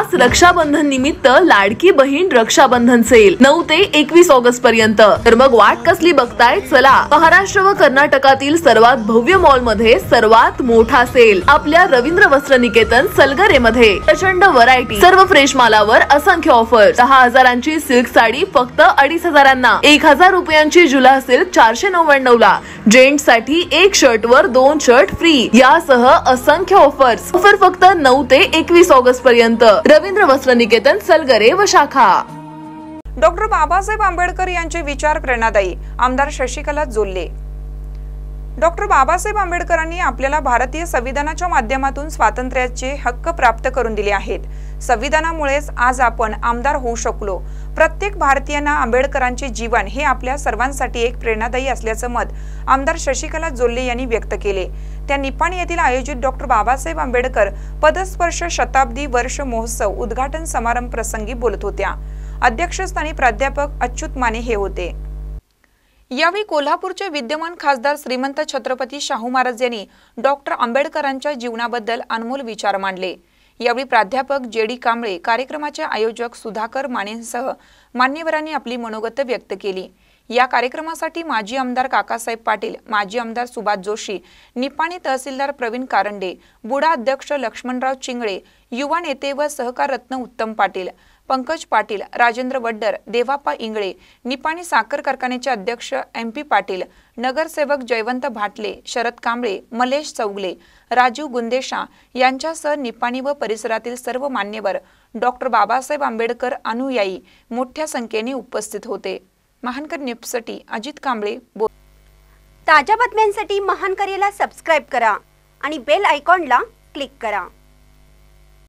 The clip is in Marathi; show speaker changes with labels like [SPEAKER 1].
[SPEAKER 1] खास रक्षाबंधन निमित्त लाडकी बहीण रक्षाबंधन सेल 9 ते 21 ऑगस्ट पर्यंत। तर मग वाट कसली बघताय, चला महाराष्ट्र व कर्नाटकातील सर्वात भव्य मॉल मध्ये सर्वात मोठा सेल आपल्या रवींद्र वस्त्र निकेतन सलगरे मध्ये। प्रचंड व्हरायटी, सर्व फ्रेश मालावर असंख्य ऑफर। 10,000ची सिल्क साडी फक्त 2,500, 1,000 रुपयांची जुला सिल्क 499 ला, जेंट्स साठी 1 शर्ट वर 2 शर्ट फ्री यासह असंख्य ऑफर्स। ऑफर फक्त 9 ते 21 ऑगस्ट पर्यंत। रवींद्र वस्त्र निकेतन सलगरे व शाखा।
[SPEAKER 2] डॉक्टर बाबासाहेब आंबेडकर यांचे विचार प्रेरणादायी, आमदार शशिकला जोल्ले। डॉक्टर बाबासाहेब आंबेडकरांनी आपल्याला भारतीय संविधानाच्या माध्यमातून स्वातंत्र्याचे हक्क प्राप्त करून दिले आहेत। संविधानामुळेच आज आपण आमदार होऊ शकलो। प्रत्येक भारतीयांना आंबेडकरांचे जीवन हे आपल्या सर्वांसाठी एक प्रेरणादायी असल्याचं मत आमदार शशिकला जोल्ले यांनी व्यक्त केले। त्या निपाणी येथील आयोजित डॉक्टर बाबासाहेब आंबेडकर पदस्पर्श शताब्दी वर्ष महोत्सव उद्घाटन समारंभ प्रसंगी बोलत होत्या। अध्यक्षस्थानी प्राध्यापक अच्युत माने हे होते। यावेळी कोल्हापूरचे विद्यमान खासदार श्रीमंत छत्रपती शाहू महाराज यांनी डॉक्टर आंबेडकरांच्या जीवनाबद्दल अनमोल विचार मांडले। यावेळी प्राध्यापक जेडी कांबळे, कार्यक्रमाचे आयोजक सुधाकर मानेंसह मान्यवरांनी आपली मनोगत व्यक्त केली। या कार्यक्रमासाठी माजी आमदार काकासाहेब पाटील, माजी आमदार सुभाष जोशी, निपाणी तहसीलदार प्रवीण कारंडे, बुडा अध्यक्ष लक्ष्मणराव चिंगळे, युवा नेते व सहकार रत्न उत्तम पाटील, पंकज पाटील, राजेंद्र वड्डर, देवाप्पा इंगळे, निपाणी साखर कारखान्याचे अध्यक्ष MP पाटील, नगरसेवक जयवंत भाटले, शरद कांबळे, मलेश चौगले, राजीव गुंदेशा यांच्यासह निपाणी व परिसरातील सर्व मान्यवर डॉक्टर बाबासाहेब आंबेडकर अनुयायी मोठ्या संख्येने उपस्थित होते। महानकर न्यूजसाठी अजित कांबळे।
[SPEAKER 3] ताज्या बातम्यांसाठी महानकरेला सबस्क्राइब करा आणि बेल आयकॉनला क्लिक करा।